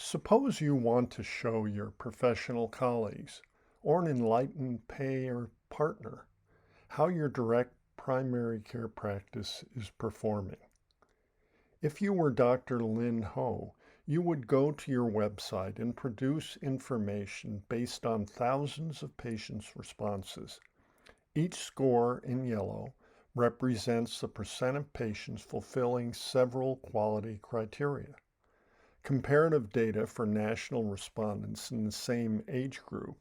Suppose you want to show your professional colleagues or an enlightened payer partner how your direct primary care practice is performing. If you were Dr. Lynn Ho, you would go to your website and produce information based on thousands of patients' responses. Each score in yellow represents the percent of patients fulfilling several quality criteria. Comparative data for national respondents in the same age group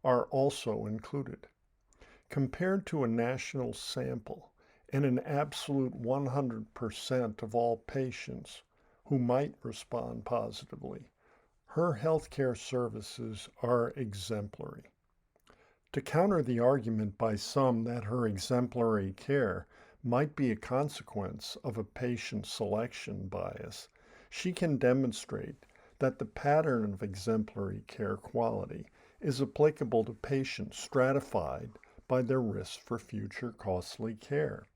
are also included. Compared to a national sample and an absolute 100% of all patients who might respond positively, her healthcare services are exemplary. To counter the argument by some that her exemplary care might be a consequence of a patient selection bias, she can demonstrate that the pattern of exemplary care quality is applicable to patients stratified by their risk for future costly care.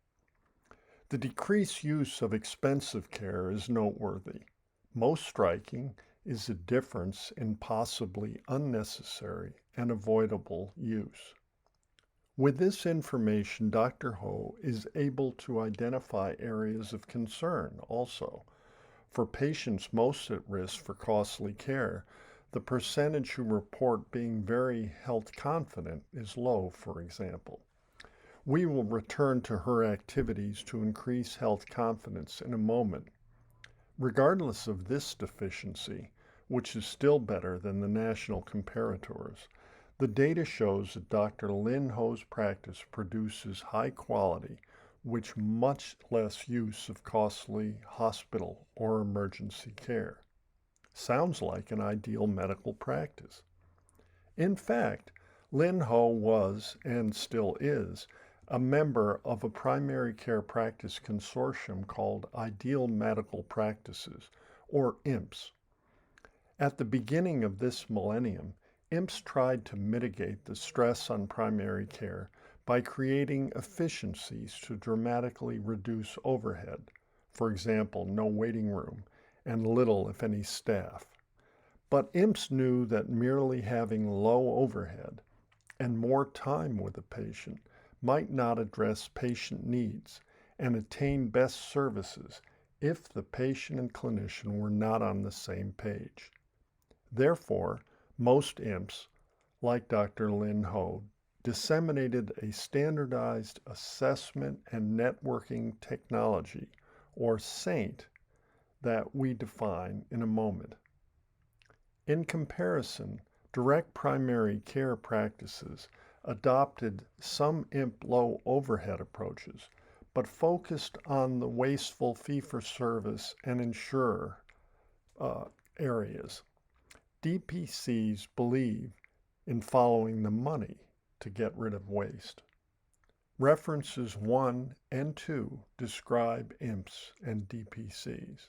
The decreased use of expensive care is noteworthy. Most striking is the difference in possibly unnecessary and avoidable use. With this information, Dr. Ho is able to identify areas of concern also. For patients most at risk for costly care, the percentage who report being very health confident is low, for example. We will return to her activities to increase health confidence in a moment. Regardless of this deficiency, which is still better than the national comparators, the data shows that Dr. Lynn Ho's practice produces high quality, with much less use of costly hospital or emergency care. Sounds like an ideal medical practice. In fact, Lynn Ho was, and still is, a member of a primary care practice consortium called Ideal Medical Practices, or IMPS. At the beginning of this millennium, IMPS tried to mitigate the stress on primary care by creating efficiencies to dramatically reduce overhead, for example, no waiting room and little, if any, staff. But IMPS knew that merely having low overhead and more time with a patient might not address patient needs and attain best services if the patient and clinician were not on the same page. Therefore, most IMPS, like Dr. Lynn Ho, disseminated a standardized assessment and networking technology, or SAINT, that we define in a moment. In comparison, direct primary care practices adopted some IMP low overhead approaches, but focused on the wasteful fee-for-service and insurer areas. DPCs believe in following the money to get rid of waste. References 1 and 2 describe IMPs and DPCs.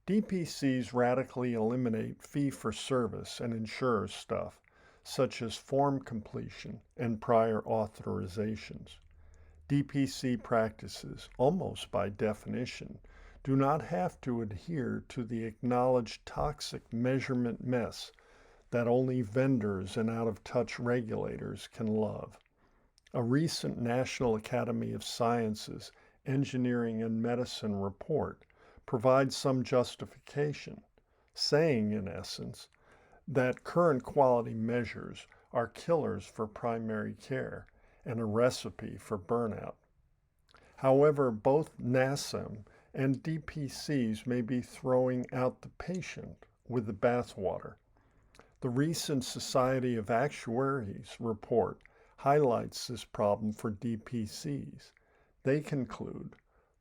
DPCs radically eliminate fee-for-service and insurer stuff, such as form completion and prior authorizations. DPC practices, almost by definition, do not have to adhere to the acknowledged toxic measurement mess that only vendors and out-of-touch regulators can love. A recent National Academy of Sciences, Engineering and Medicine report provides some justification, saying, in essence, that current quality measures are killers for primary care and a recipe for burnout. However, both NASM and DPCs may be throwing out the patient with the bathwater. The recent Society of Actuaries report highlights this problem for DPCs. They conclude,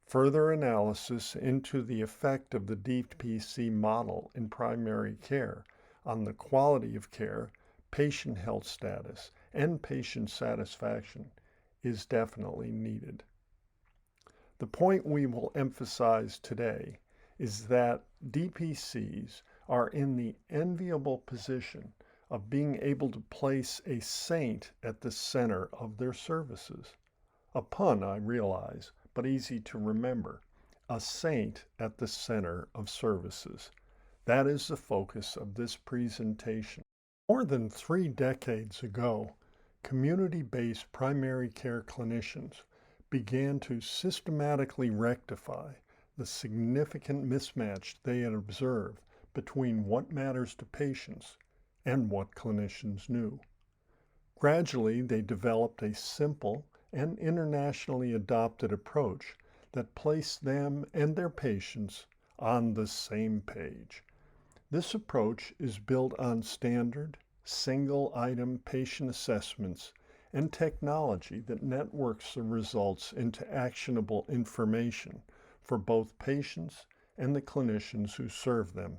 further analysis into the effect of the DPC model in primary care on the quality of care, patient health status, and patient satisfaction is definitely needed. The point we will emphasize today is that DPCs are in the enviable position of being able to place a saint at the center of their services. A pun, I realize, but easy to remember. A saint at the center of services. That is the focus of this presentation. More than 3 decades ago, community-based primary care clinicians began to systematically rectify the significant mismatch they had observed between what matters to patients and what clinicians knew. Gradually, they developed a simple and internationally adopted approach that placed them and their patients on the same page. This approach is built on standard, single-item patient assessments and technology that networks the results into actionable information for both patients and the clinicians who serve them.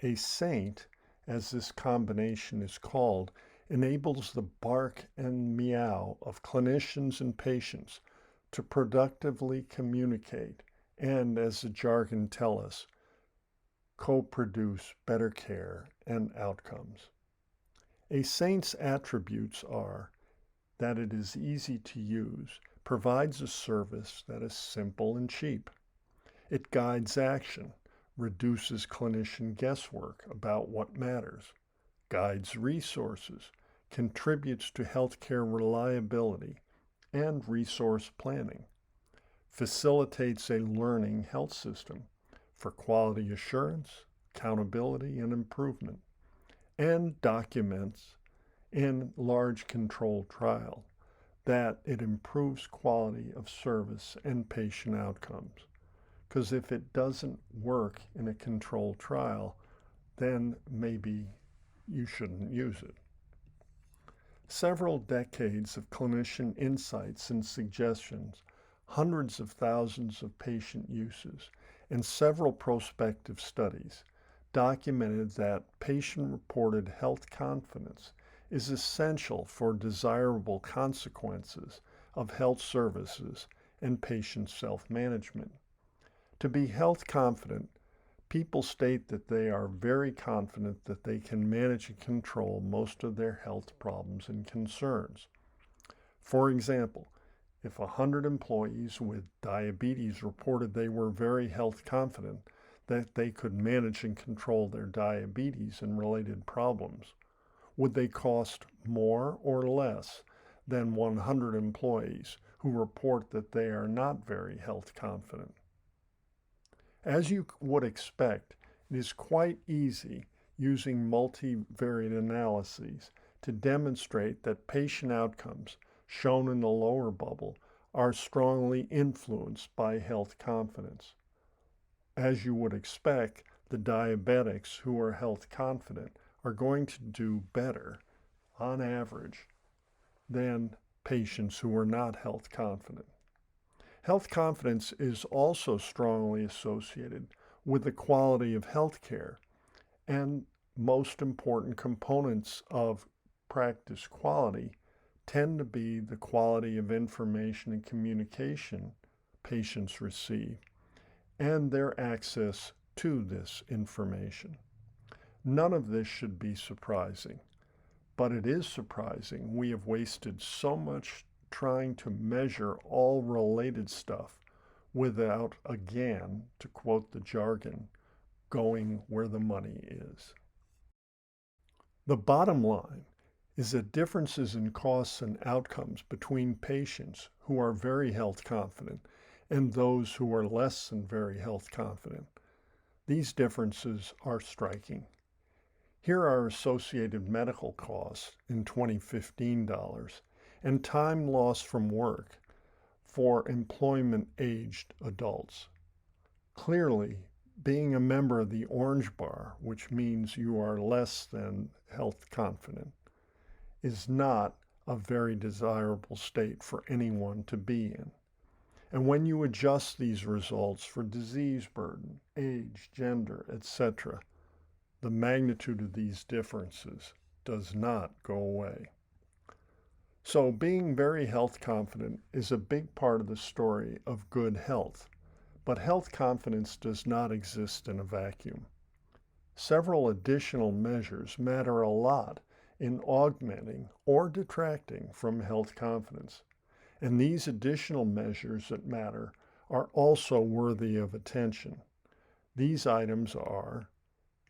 A saint, as this combination is called, enables the bark and meow of clinicians and patients to productively communicate and, as the jargon tells us, co-produce better care and outcomes. A saint's attributes are that it is easy to use, provides a service that is simple and cheap. It guides action, reduces clinician guesswork about what matters, guides resources, contributes to healthcare reliability and resource planning, facilitates a learning health system for quality assurance, accountability, and improvement, and documents in large controlled trial that it improves quality of service and patient outcomes. Because if it doesn't work in a controlled trial, then maybe you shouldn't use it. Several decades of clinician insights and suggestions, hundreds of thousands of patient uses, and several prospective studies documented that patient-reported health confidence is essential for desirable consequences of health services and patient self-management. To be health confident, people state that they are very confident that they can manage and control most of their health problems and concerns. For example, if 100 employees with diabetes reported they were very health confident that they could manage and control their diabetes and related problems, would they cost more or less than 100 employees who report that they are not very health confident? As you would expect, it is quite easy using multivariate analyses to demonstrate that patient outcomes shown in the lower bubble are strongly influenced by health confidence. As you would expect, the diabetics who are health confident are going to do better on average than patients who are not health confident. Health confidence is also strongly associated with the quality of health care, and most important components of practice quality tend to be the quality of information and communication patients receive and their access to this information. None of this should be surprising, but it is surprising we have wasted so much trying to measure all related stuff without, again, to quote the jargon, going where the money is. The bottom line is that differences in costs and outcomes between patients who are very health confident and those who are less than very health confident, these differences are striking. Here are associated medical costs in 2015 dollars and time lost from work for employment-aged adults. Clearly, being a member of the orange bar, which means you are less than health confident, is not a very desirable state for anyone to be in. And when you adjust these results for disease burden, age, gender, etc., the magnitude of these differences does not go away. So being very health confident is a big part of the story of good health, but health confidence does not exist in a vacuum. Several additional measures matter a lot in augmenting or detracting from health confidence, and these additional measures that matter are also worthy of attention. These items are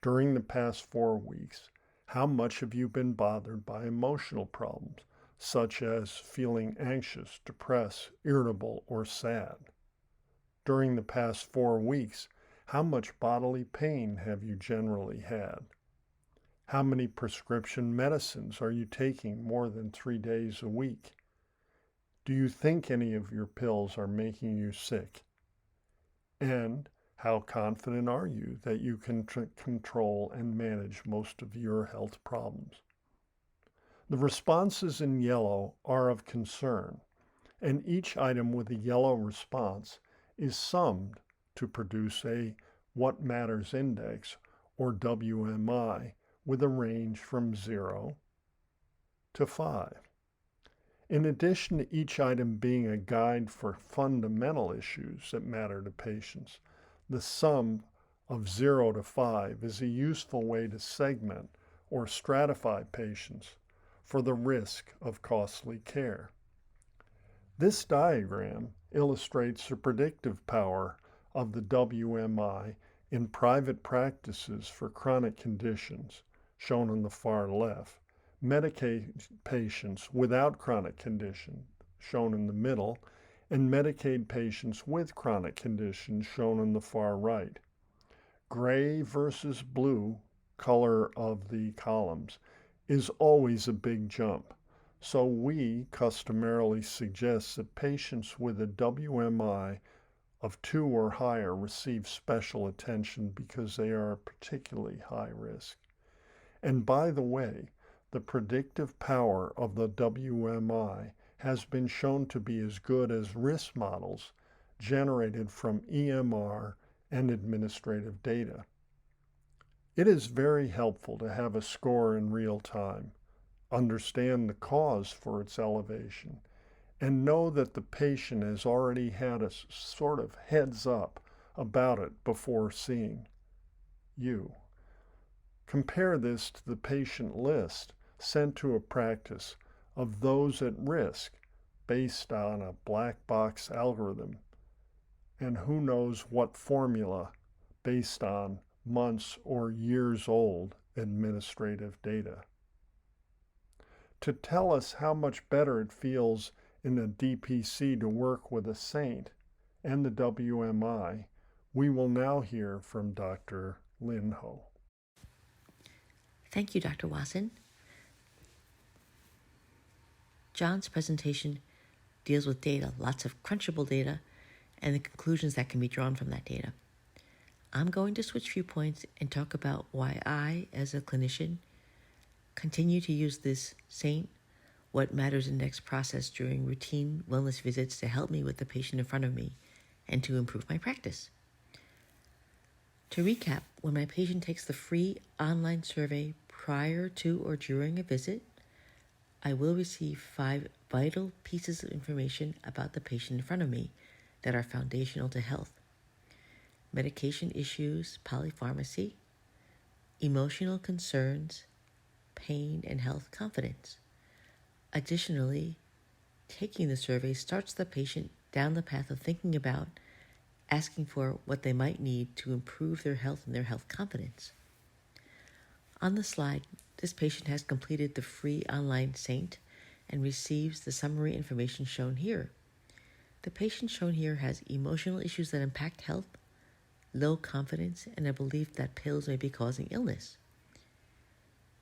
During the past 4 weeks, how much have you been bothered by emotional problems, such as feeling anxious, depressed, irritable, or sad? During the past 4 weeks, how much bodily pain have you generally had? How many prescription medicines are you taking more than 3 days a week? Do you think any of your pills are making you sick? And how confident are you that you can control and manage most of your health problems? The responses in yellow are of concern, and each item with a yellow response is summed to produce a What Matters Index, or WMI, with a range from 0 to 5. In addition to each item being a guide for fundamental issues that matter to patients, the sum of 0 to 5 is a useful way to segment or stratify patients for the risk of costly care. This diagram illustrates the predictive power of the WMI in private practices for chronic conditions, shown on the far left, Medicaid patients without chronic condition, shown in the middle, and Medicaid patients with chronic conditions, shown on the far right. Gray versus blue color of the columns is always a big jump. So we customarily suggest that patients with a WMI of 2 or higher receive special attention because they are particularly high risk. And by the way, the predictive power of the WMI has been shown to be as good as risk models generated from EMR and administrative data. It is very helpful to have a score in real time, understand the cause for its elevation, and know that the patient has already had a sort of heads up about it before seeing you. Compare this to the patient list sent to a practice of those at risk based on a black box algorithm and who knows what formula based on months or years old administrative data. To tell us how much better it feels in a DPC to work with a saint and the WMI, we will now hear from Dr. Lin Ho. Thank you, Dr. Wasson. John's presentation deals with data, lots of crunchable data, and the conclusions that can be drawn from that data. I'm going to switch viewpoints and talk about why I, as a clinician, continue to use this SAINT What Matters Index process during routine wellness visits to help me with the patient in front of me and to improve my practice. To recap, when my patient takes the free online survey prior to or during a visit, I will receive 5 vital pieces of information about the patient in front of me that are foundational to health: medication issues, polypharmacy, emotional concerns, pain, and health confidence. Additionally, taking the survey starts the patient down the path of thinking about asking for what they might need to improve their health and their health confidence. On the slide, this patient has completed the free online SAINT and receives the summary information shown here. The patient shown here has emotional issues that impact health, low confidence, and a belief that pills may be causing illness.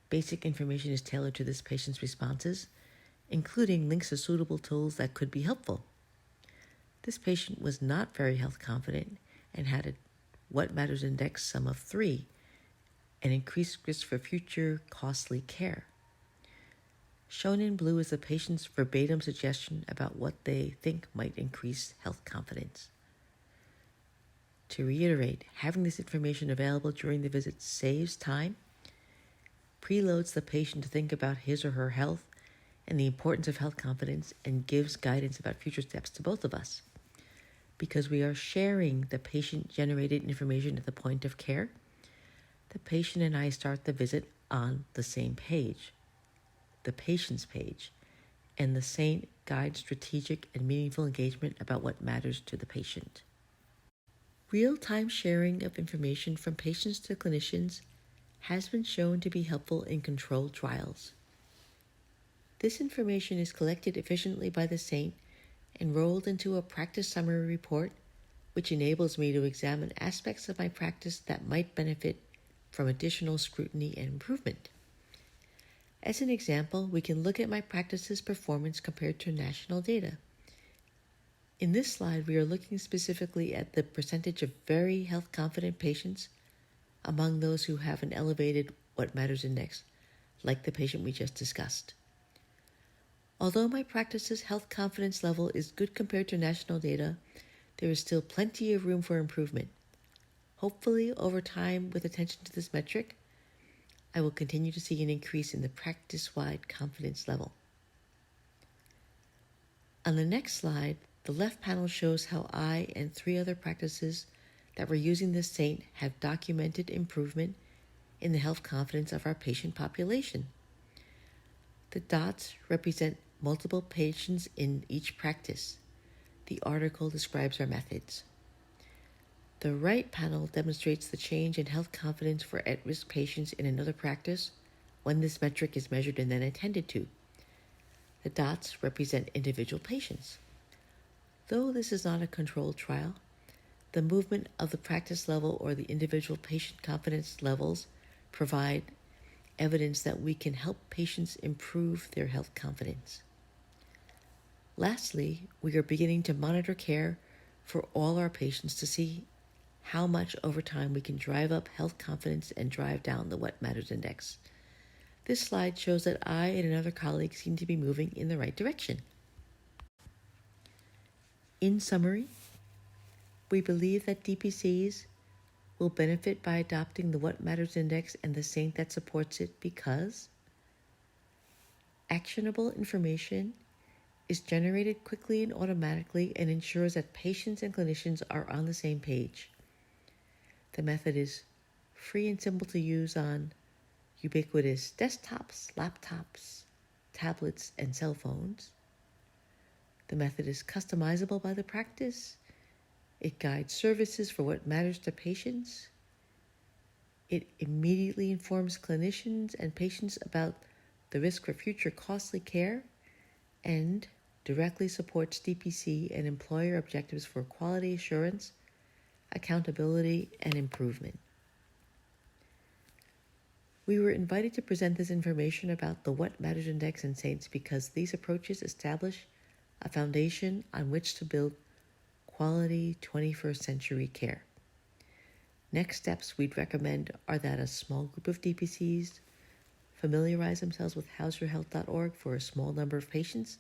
Basic information is tailored to this patient's responses, including links to suitable tools that could be helpful. This patient was not very health confident and had a What Matters Index sum of 3, an increased risk for future costly care. Shown in blue is the patient's verbatim suggestion about what they think might increase health confidence. To reiterate, having this information available during the visit saves time, preloads the patient to think about his or her health and the importance of health confidence, and gives guidance about future steps to both of us. Because we are sharing the patient-generated information at the point of care, the patient and I start the visit on the same page, the patient's page, and the SAINT guides strategic and meaningful engagement about what matters to the patient. Real-time sharing of information from patients to clinicians has been shown to be helpful in controlled trials. This information is collected efficiently by the saint and rolled into a practice summary report, which enables me to examine aspects of my practice that might benefit from additional scrutiny and improvement. As an example, we can look at my practice's performance compared to national data. In this slide, we are looking specifically at the percentage of very health confident patients among those who have an elevated What Matters Index, like the patient we just discussed. Although my practice's health confidence level is good compared to national data, there is still plenty of room for improvement. Hopefully, over time, with attention to this metric, I will continue to see an increase in the practice-wide confidence level. On the next slide, the left panel shows how I and 3 other practices that were using this saint have documented improvement in the health confidence of our patient population. The dots represent multiple patients in each practice. The article describes our methods. The right panel demonstrates the change in health confidence for at-risk patients in another practice when this metric is measured and then attended to. The dots represent individual patients. Though this is not a controlled trial, the movement of the practice level or the individual patient confidence levels provide evidence that we can help patients improve their health confidence. Lastly, we are beginning to monitor care for all our patients to see how much over time we can drive up health confidence and drive down the What Matters Index. This slide shows that I and another colleague seem to be moving in the right direction. In summary, we believe that DPCs will benefit by adopting the What Matters Index and the saint that supports it because actionable information is generated quickly and automatically and ensures that patients and clinicians are on the same page. The method is free and simple to use on ubiquitous desktops, laptops, tablets, and cell phones. The method is customizable by the practice. It guides services for what matters to patients. It immediately informs clinicians and patients about the risk for future costly care, and directly supports DPC and employer objectives for quality assurance, accountability, and improvement. We were invited to present this information about the What Matters Index and saints because these approaches establish a foundation on which to build quality 21st century care. Next steps we'd recommend are that a small group of DPCs familiarize themselves with HowsYourhealth.org for a small number of patients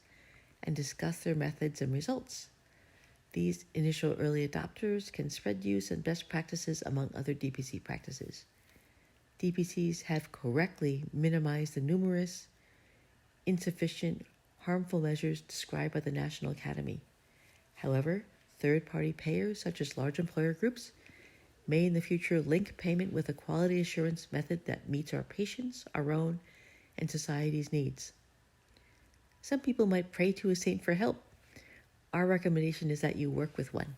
and discuss their methods and results. These initial early adopters can spread use and best practices among other DPC practices. DPCs have correctly minimized the numerous, insufficient, harmful measures described by the National Academy. However, third-party payers, such as large employer groups, may in the future link payment with a quality assurance method that meets our patients, our own, and society's needs. Some people might pray to a saint for help. Our recommendation is that you work with one.